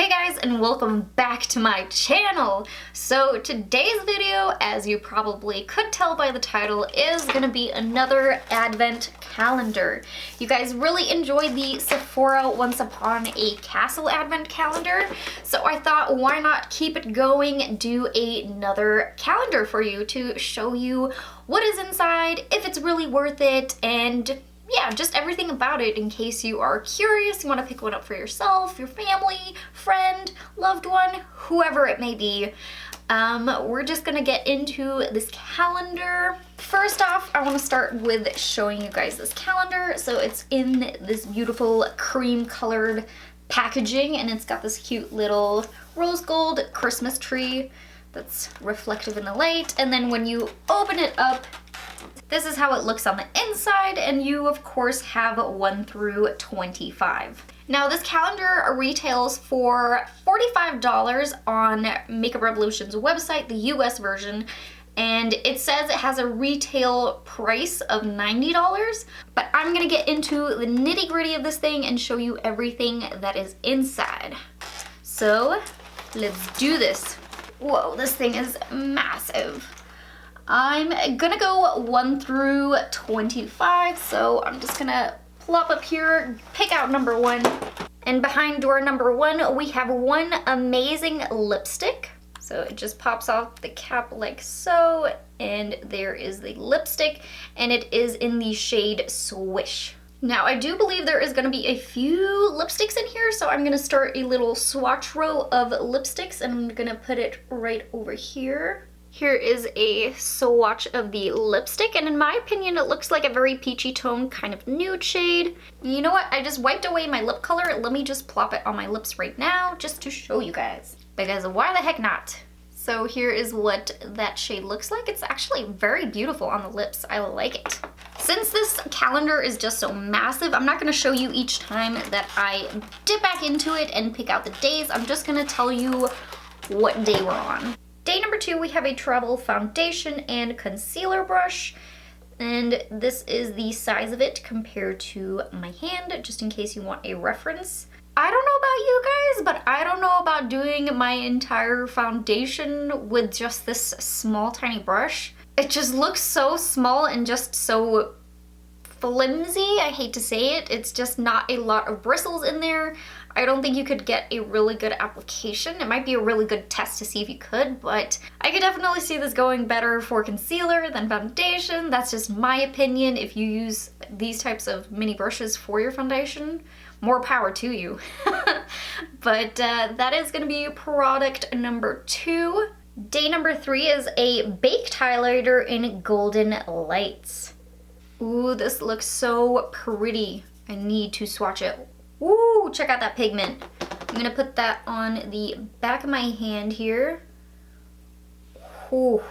Hey guys, and welcome back to my channel. So today's video, as you probably could tell by the title, is gonna be another advent calendar. You guys really enjoyed the Sephora Once Upon a Castle advent calendar, so I thought why not keep it going and do another calendar for you to show you what is inside, if it's really worth it, and yeah, just everything about it in case you are curious, you want to pick one up for yourself, your family, friend, loved one, whoever it may be. We're just gonna get into this calendar. First off, I want to start with showing you guys this calendar. So it's in this beautiful cream colored packaging and it's got this cute little rose gold Christmas tree that's reflective in the light. And then when you open it up, this is how it looks on the inside, and you of course have 1 through 25. Now this calendar retails for $45 on Makeup Revolution's website, the US version, and it says it has a retail price of $90, but I'm gonna get into the nitty-gritty of this thing and show you everything that is inside. So let's do this. Whoa, this thing is massive. I'm gonna go 1 through 25, so I'm just gonna plop up here, pick out number 1. And behind door number 1, we have one amazing lipstick. So it just pops off the cap like so, and there is the lipstick, and it is in the shade Swish. Now I do believe there is gonna be a few lipsticks in here, so I'm gonna start a little swatch row of lipsticks, and I'm gonna put it right over here. Here is a swatch of the lipstick, and in my opinion it looks like a very peachy tone, kind of nude shade. You know what, I just wiped away my lip color. Let me just plop it on my lips right now just to show you guys, because why the heck not? So here is what that shade looks like. It's actually very beautiful on the lips. I like it. Since this calendar is just so massive, I'm not going to show you each time that I dip back into it and pick out the days. I'm just going to tell you what day we're on. Day number 2, we have a travel foundation and concealer brush, and this is the size of it compared to my hand, just in case you want a reference. I don't know about you guys, but I don't know about doing my entire foundation with just this small tiny brush. It just looks so small and just so flimsy. I hate to say it. It's just not a lot of bristles in there. I don't think you could get a really good application. It might be a really good test to see if you could, but I could definitely see this going better for concealer than foundation. That's just my opinion. If you use these types of mini brushes for your foundation, more power to you. But that is going to be product number 2. Day number 3 is a baked highlighter in Golden Lights. Ooh, this looks so pretty. I need to swatch it. Ooh, check out that pigment. I'm gonna put that on the back of my hand here. Ooh,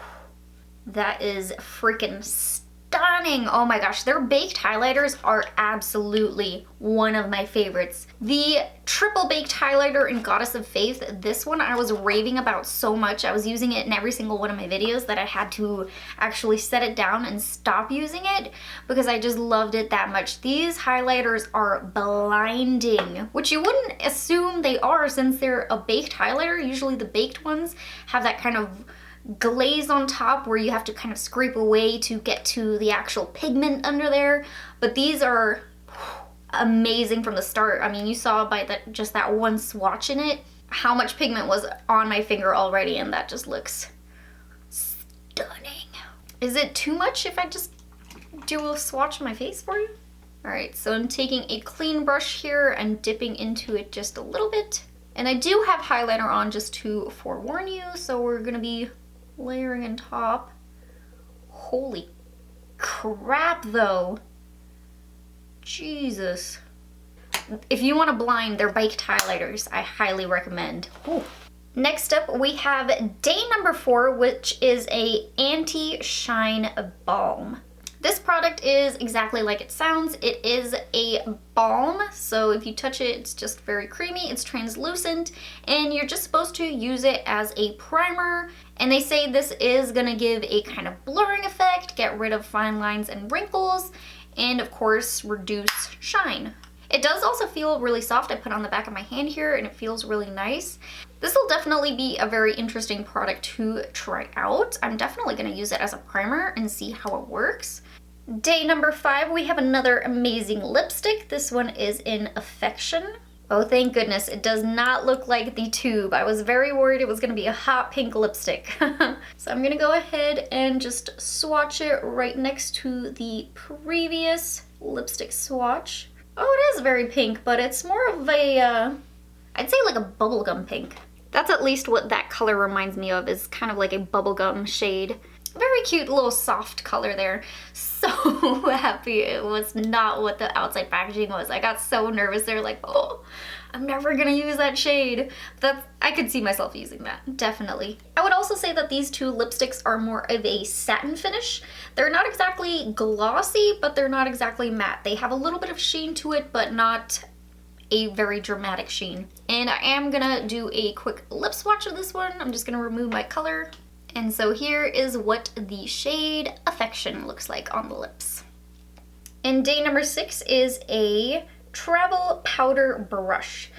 that is freaking stunning. Oh my gosh, their baked highlighters are absolutely one of my favorites. The triple baked highlighter in Goddess of Faith, this one I was raving about so much. I was using it in every single one of my videos that I had to actually set it down and stop using it because I just loved it that much. These highlighters are blinding, which you wouldn't assume they are since they're a baked highlighter. Usually the baked ones have that kind of glaze on top where you have to kind of scrape away to get to the actual pigment under there, but these are amazing from the start. I mean, you saw by just that one swatch in it how much pigment was on my finger already, and that just looks stunning. Is it too much if I just do a swatch on my face for you? Alright, so I'm taking a clean brush here and dipping into it just a little bit, and I do have highlighter on just to forewarn you, so we're gonna be layering on top. Holy crap though. Jesus. If you want to blind, they're baked highlighters. I highly recommend. Ooh. Next up we have day number 4, which is a anti-shine balm. This product is exactly like it sounds. It is a balm, so if you touch it, it's just very creamy, it's translucent, and you're just supposed to use it as a primer. And they say this is gonna give a kind of blurring effect, get rid of fine lines and wrinkles, and of course reduce shine. It does also feel really soft. I put it on the back of my hand here and it feels really nice. This will definitely be a very interesting product to try out. I'm definitely going to use it as a primer and see how it works. Day number 5, we have another amazing lipstick. This one is in Affection. Oh, thank goodness, it does not look like the tube. I was very worried it was going to be a hot pink lipstick. So I'm going to go ahead and just swatch it right next to the previous lipstick swatch. Oh, it is very pink, but it's more of a, I'd say like a bubblegum pink. That's at least what that color reminds me of, is kind of like a bubblegum shade. Very cute little soft color there. So happy it was not what the outside packaging was. I got so nervous there, like, oh, I'm never gonna use that shade. I could see myself using that, definitely. I would also say that these two lipsticks are more of a satin finish. They're not exactly glossy, but they're not exactly matte. They have a little bit of sheen to it, but not a very dramatic sheen. And I am gonna do a quick lip swatch of this one. I'm just gonna remove my color. And so here is what the shade Affection looks like on the lips. And day number 6 is a travel powder brush.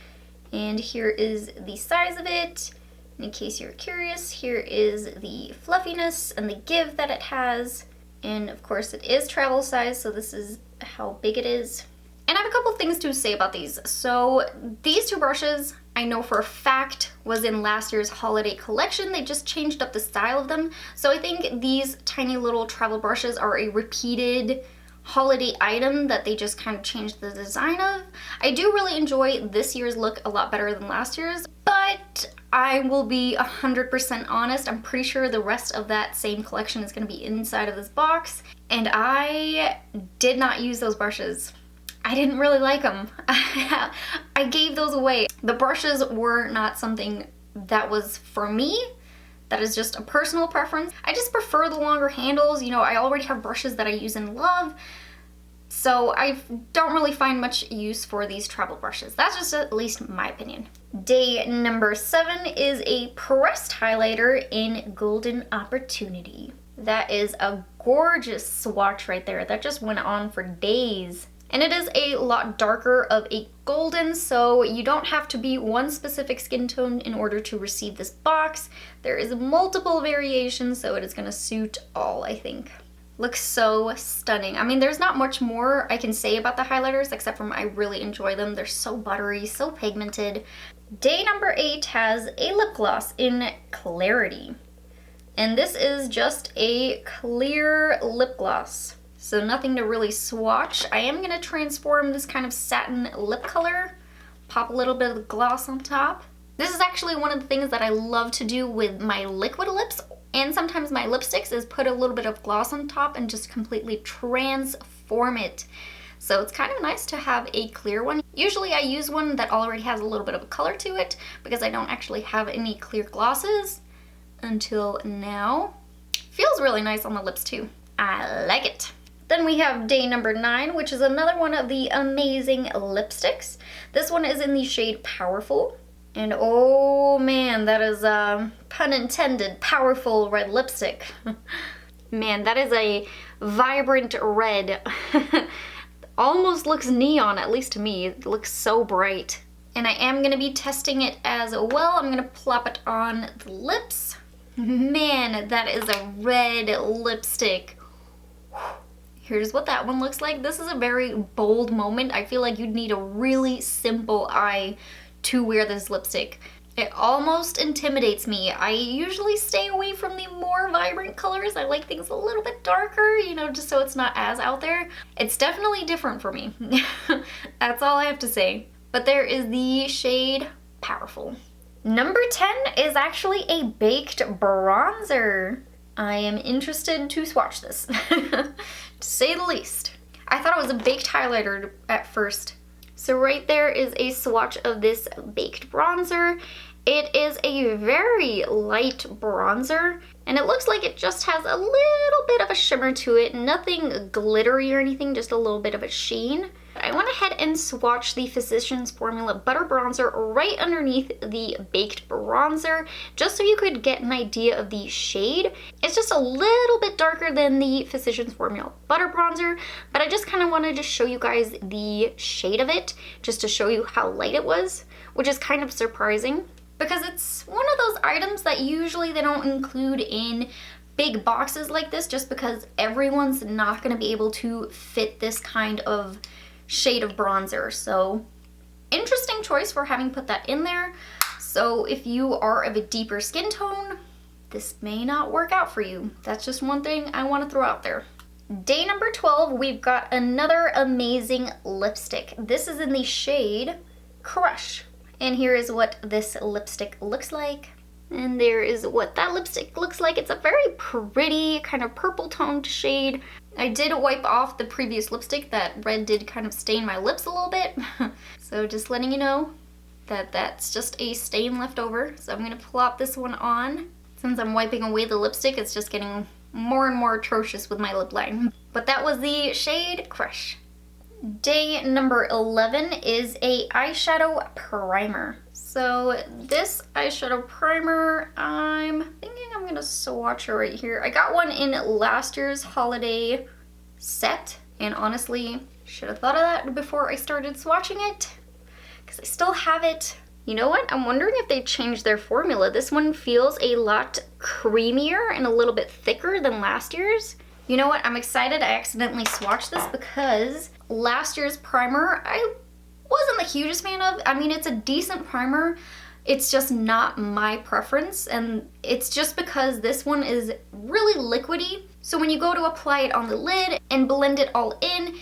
And here is the size of it. In case you're curious, here is the fluffiness and the give that it has. And of course it is travel size, so this is how big it is. And I have a couple things to say about these. So these two brushes, I know for a fact, was in last year's holiday collection. They just changed up the style of them. So I think these tiny little travel brushes are a repeated holiday item that they just kind of changed the design of. I do really enjoy this year's look a lot better than last year's, but I will be 100% honest. I'm pretty sure the rest of that same collection is going to be inside of this box, and I did not use those brushes. I didn't really like them. I gave those away. The brushes were not something that was for me. That is just a personal preference. I just prefer the longer handles. You know, I already have brushes that I use and love, so I don't really find much use for these travel brushes. That's just at least my opinion. Day number 7 is a pressed highlighter in Golden Opportunity. That is a gorgeous swatch right there. That just went on for days. And it is a lot darker of a golden, so you don't have to be one specific skin tone in order to receive this box. There is multiple variations, so it is going to suit all, I think. Looks so stunning. I mean, there's not much more I can say about the highlighters, except for I really enjoy them. They're so buttery, so pigmented. Day number 8 has a lip gloss in Clarity. And this is just a clear lip gloss. So nothing to really swatch. I am going to transform this kind of satin lip color, pop a little bit of gloss on top. This is actually one of the things that I love to do with my liquid lips and sometimes my lipsticks, is put a little bit of gloss on top and just completely transform it. So it's kind of nice to have a clear one. Usually I use one that already has a little bit of a color to it because I don't actually have any clear glosses until now. Feels really nice on the lips too. I like it. Then we have day number 9, which is another one of the amazing lipsticks. This one is in the shade Powerful. And oh man, that is a, pun intended, powerful red lipstick. Man, that is a vibrant red. Almost looks neon, at least to me. It looks so bright. And I am going to be testing it as well. I'm going to plop it on the lips. Man, that is a red lipstick. Here's what that one looks like. This is a very bold moment. I feel like you'd need a really simple eye to wear this lipstick. It almost intimidates me. I usually stay away from the more vibrant colors. I like things a little bit darker, you know, just so it's not as out there. It's definitely different for me. That's all I have to say. But there is the shade Powerful. Number 10 is actually a baked bronzer. I am interested to swatch this, to say the least. I thought it was a baked highlighter at first. So right there is a swatch of this baked bronzer. It is a very light bronzer, and it looks like it just has a little bit of a shimmer to it. Nothing glittery or anything, just a little bit of a sheen. I went ahead and swatched the Physicians Formula Butter Bronzer right underneath the Baked Bronzer, just so you could get an idea of the shade. It's just a little bit darker than the Physicians Formula Butter Bronzer, but I just kind of wanted to show you guys the shade of it, just to show you how light it was, which is kind of surprising, because it's one of those items that usually they don't include in big boxes like this, just because everyone's not going to be able to fit this kind of shade of bronzer. So interesting choice for having put that in there. So if you are of a deeper skin tone, this may not work out for you. That's just one thing I want to throw out there. Day number 12, we've got another amazing lipstick. This is in the shade Crush. And here is what this lipstick looks like. And there is what that lipstick looks like. It's a very pretty kind of purple toned shade. I did wipe off the previous lipstick. That red did kind of stain my lips a little bit. So just letting you know that that's just a stain left over. So I'm gonna plop this one on. Since I'm wiping away the lipstick, it's just getting more and more atrocious with my lip line. But that was the shade Crush. Day number 11 is a eyeshadow primer. So this eyeshadow primer, I'm thinking I'm gonna swatch it right here. I got one in last year's holiday set, and honestly, should have thought of that before I started swatching it, because I still have it. You know what? I'm wondering if they changed their formula. This one feels a lot creamier and a little bit thicker than last year's. You know what? I'm excited I accidentally swatched this, because last year's primer I wasn't the hugest fan of. I mean, it's a decent primer. It's just not my preference, and it's just because this one is really liquidy. So when you go to apply it on the lid and blend it all in,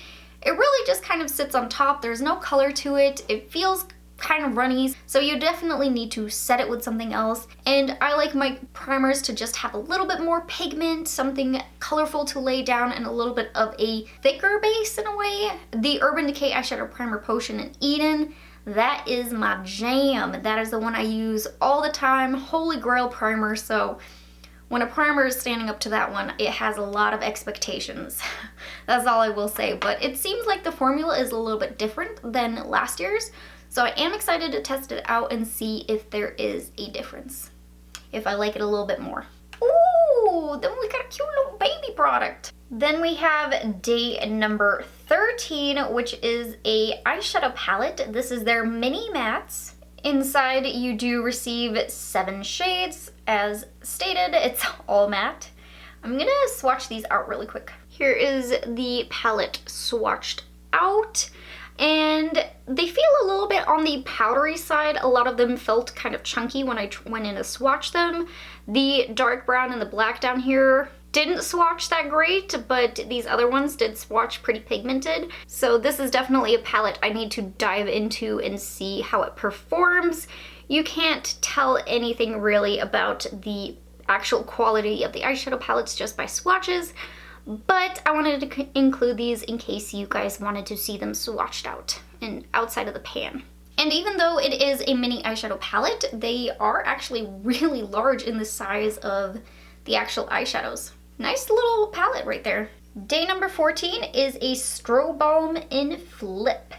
it really just kind of sits on top. There's no color to it. It feels kind of runny, so you definitely need to set it with something else. And I like my primers to just have a little bit more pigment, something colorful to lay down, and a little bit of a thicker base in a way. The Urban Decay Eyeshadow Primer Potion in Eden, that is my jam. That is the one I use all the time. Holy grail primer. So when a primer is standing up to that one, it has a lot of expectations. That's all I will say. But it seems like the formula is a little bit different than last year's. So I am excited to test it out and see if there is a difference, if I like it a little bit more. Ooh, then we got a cute little baby product. Then we have day number 13, which is a eyeshadow palette. This is their mini mattes. Inside you do receive 7 shades. As stated, it's all matte. I'm gonna swatch these out really quick. Here is the palette swatched out. And they feel a little bit on the powdery side. A lot of them felt kind of chunky when I went in to swatch them. The dark brown and the black down here didn't swatch that great, but these other ones did swatch pretty pigmented. So this is definitely a palette I need to dive into and see how it performs. You can't tell anything really about the actual quality of the eyeshadow palettes just by swatches. But I wanted to include these in case you guys wanted to see them swatched out and outside of the pan. And even though it is a mini eyeshadow palette, they are actually really large in the size of the actual eyeshadows. Nice little palette right there. Day number 14 is a Strobe Balm in Flip.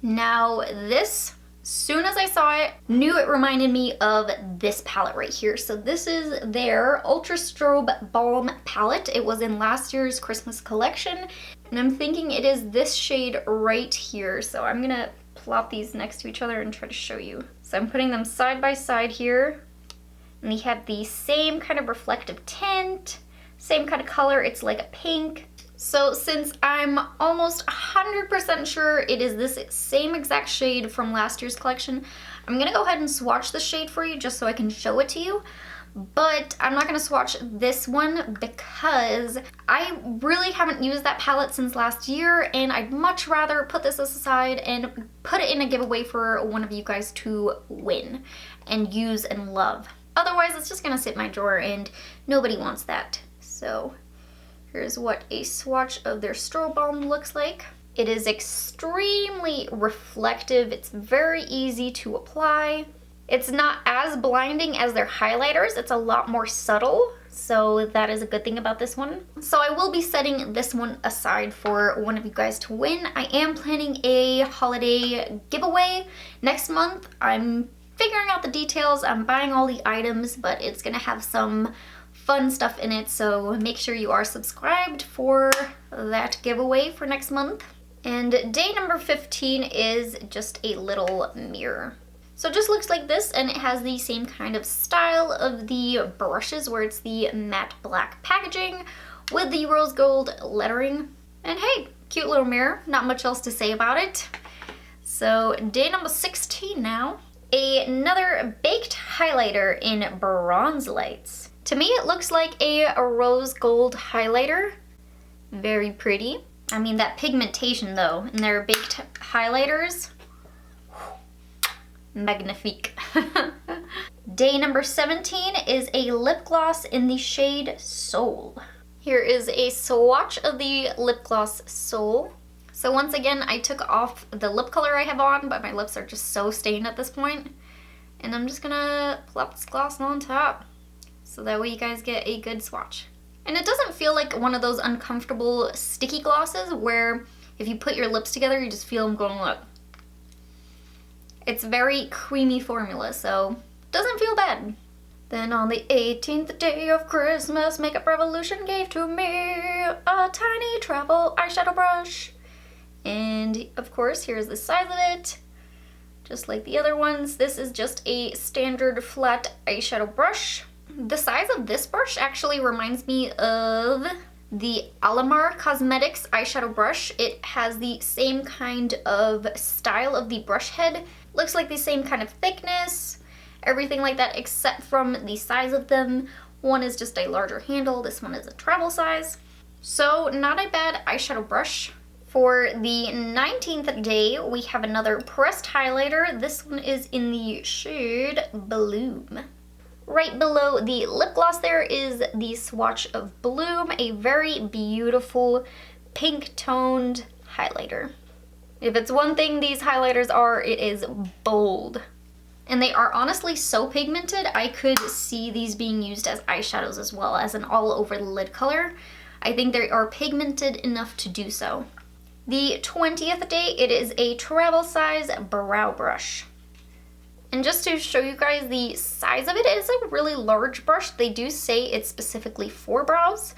Now this, soon as I saw it, knew it reminded me of this palette right here. So this is their Ultra Strobe Balm palette. It was in last year's Christmas collection, and I'm thinking it is this shade right here. So I'm gonna plop these next to each other and try to show you. So I'm putting them side by side here, and they have the same kind of reflective tint, same kind of color. It's like a pink. So since I'm almost 100% sure it is this same exact shade from last year's collection, I'm gonna go ahead and swatch the shade for you just so I can show it to you. But I'm not gonna swatch this one because I really haven't used that palette since last year, and I'd much rather put this aside and put it in a giveaway for one of you guys to win and use and love. Otherwise, it's just gonna sit in my drawer and nobody wants that. So here's what a swatch of their Strobe Balm looks like. It is extremely reflective. It's very easy to apply. It's not as blinding as their highlighters. It's a lot more subtle. So that is a good thing about this one. So I will be setting this one aside for one of you guys to win. I am planning a holiday giveaway next month. I'm figuring out the details. I'm buying all the items, but it's gonna have some fun stuff in it. So make sure you are subscribed for that giveaway for next month. And day number 15 is just a little mirror. So it just looks like this, and it has the same kind of style of the brushes where it's the matte black packaging with the rose gold lettering. And hey, cute little mirror, not much else to say about it. So day number 16 now. Another baked highlighter in Bronze Lights. To me it looks like a rose gold highlighter. Very pretty. I mean, that pigmentation though in their baked highlighters, magnifique. Day number 17 is a lip gloss in the shade Soul. Here is a swatch of the lip gloss Soul. So once again, I took off the lip color I have on, but my lips are just so stained at this point. And I'm just gonna plop this gloss on top, so that way you guys get a good swatch. And it doesn't feel like one of those uncomfortable sticky glosses where if you put your lips together, you just feel them going up. It's very creamy formula, so doesn't feel bad. Then on the 18th day of Christmas, Makeup Revolution gave to me a tiny travel eyeshadow brush. And of course, here's the size of it. Just like the other ones, this is just a standard flat eyeshadow brush. The size of this brush actually reminds me of the Alamar Cosmetics eyeshadow brush. It has the same kind of style of the brush head. Looks like the same kind of thickness, everything like that, except from the size of them. One is just a larger handle, this one is a travel size. So not a bad eyeshadow brush. For the 19th day, we have another pressed highlighter. This one is in the shade Bloom. Right below the lip gloss there is the swatch of Bloom, a very beautiful pink toned highlighter. If it's one thing these highlighters are, it is bold. And they are honestly so pigmented, I could see these being used as eyeshadows as well as an all over the lid color. I think they are pigmented enough to do so. The 20th day, it is a travel size brow brush. And just to show you guys the size of it, it is a really large brush. They do say it's specifically for brows,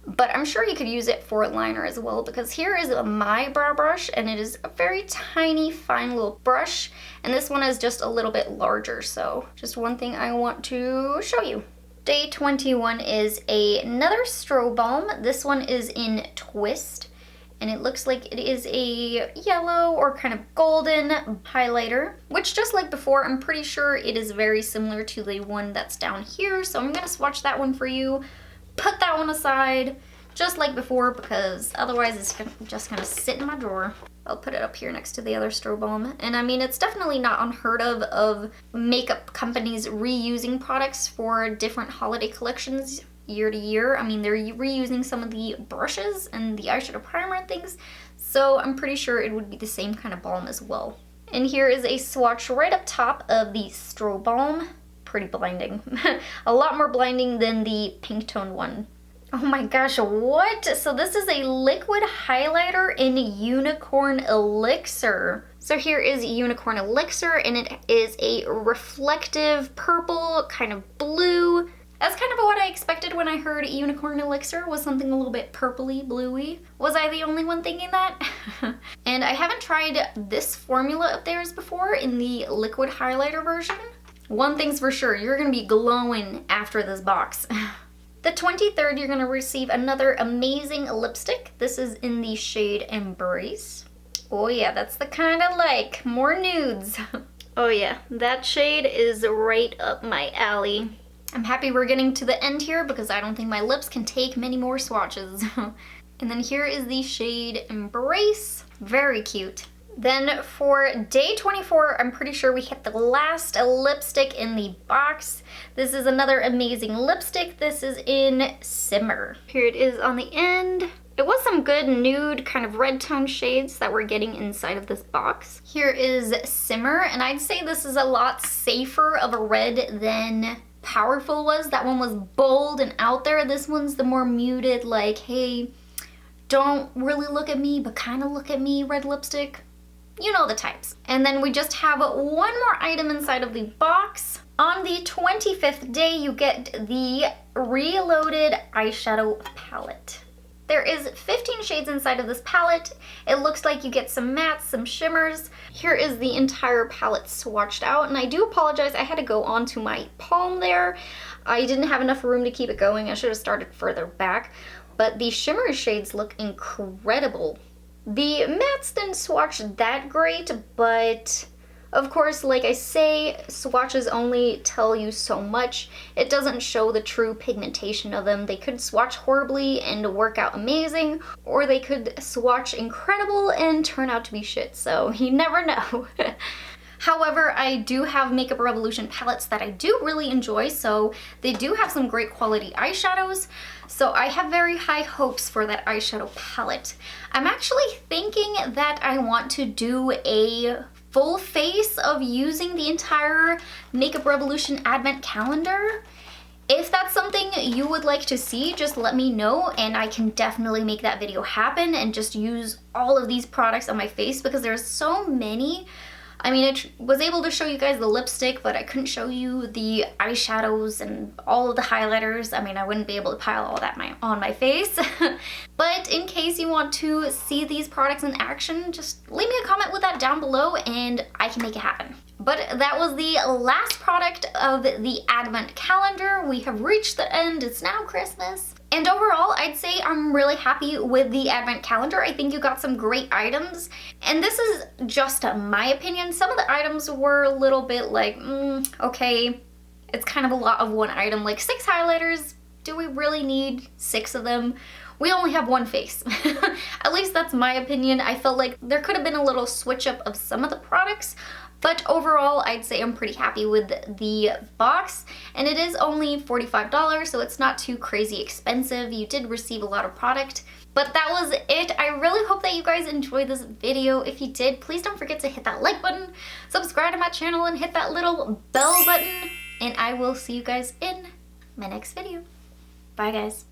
but I'm sure you could use it for liner as well, because here is my brow brush and it is a very tiny, fine little brush. And this one is just a little bit larger, so just one thing I want to show you. Day 21 is another Strobe Balm. This one is in Twist. And it looks like it is a yellow or kind of golden highlighter, which just like before, I'm pretty sure it is very similar to the one that's down here. So I'm gonna swatch that one for you, put that one aside, just like before, because otherwise it's just gonna sit in my drawer. I'll put it up here next to the other Strobe Balm. And I mean, it's definitely not unheard of makeup companies reusing products for different holiday collections year to year. I mean, they're reusing some of the brushes and the eyeshadow primer and things, so I'm pretty sure it would be the same kind of balm as well. And here is a swatch right up top of the Strobe Balm. Pretty blinding. A lot more blinding than the pink tone one. Oh my gosh, what? So this is a liquid highlighter in Unicorn Elixir. So here is Unicorn Elixir, and it is a reflective purple, kind of blue. That's kind of what I expected when I heard Unicorn Elixir, was something a little bit purpley, bluey. Was I the only one thinking that? And I haven't tried this formula of theirs before in the liquid highlighter version. One thing's for sure, you're gonna be glowing after this box. The 23rd, you're gonna receive another amazing lipstick. This is in the shade Embrace. Oh yeah, that's the kind I like, more nudes. Oh yeah, that shade is right up my alley. I'm happy we're getting to the end here because I don't think my lips can take many more swatches. And then here is the shade Embrace. Very cute. Then for day 24, I'm pretty sure we hit the last lipstick in the box. This is another amazing lipstick. This is in Simmer. Here it is on the end. It was some good nude kind of red tone shades that we're getting inside of this box. Here is Simmer, and I'd say this is a lot safer of a red than Powerful was. That one was bold and out there. This one's the more muted, like, hey, don't really look at me, but kind of look at me red lipstick. You know the types. And then we just have one more item inside of the box. On the 25th day, you get the Reloaded eyeshadow palette. There is 15 shades inside of this palette. It looks like you get some mattes, some shimmers. Here is the entire palette swatched out, and I do apologize, I had to go onto my palm there. I didn't have enough room to keep it going. I should have started further back, but the shimmer shades look incredible. The mattes didn't swatch that great, but of course, like I say, swatches only tell you so much. It doesn't show the true pigmentation of them. They could swatch horribly and work out amazing, or they could swatch incredible and turn out to be shit, so you never know. However, I do have Makeup Revolution palettes that I do really enjoy, so they do have some great quality eyeshadows. So I have very high hopes for that eyeshadow palette. I'm actually thinking that I want to do a full face of using the entire Makeup Revolution Advent Calendar. If that's something you would like to see, just let me know and I can definitely make that video happen and just use all of these products on my face because there's so many. I mean, I was able to show you guys the lipstick, but I couldn't show you the eyeshadows and all of the highlighters. I mean, I wouldn't be able to pile all that on my face. But in case you want to see these products in action, just leave me a comment with that down below and I can make it happen. But that was the last product of the Advent Calendar. We have reached the end. It's now Christmas. And overall, I'd say I'm really happy with the Advent Calendar. I think you got some great items. And this is just my opinion. Some of the items were a little bit like, okay, it's kind of a lot of one item. Like 6 highlighters, do we really need 6 of them? We only have one face. At least that's my opinion. I felt like there could have been a little switch up of some of the products. But overall, I'd say I'm pretty happy with the box, and it is only $45, so it's not too crazy expensive. You did receive a lot of product, but that was it. I really hope that you guys enjoyed this video. If you did, please don't forget to hit that like button, subscribe to my channel, and hit that little bell button, and I will see you guys in my next video. Bye, guys.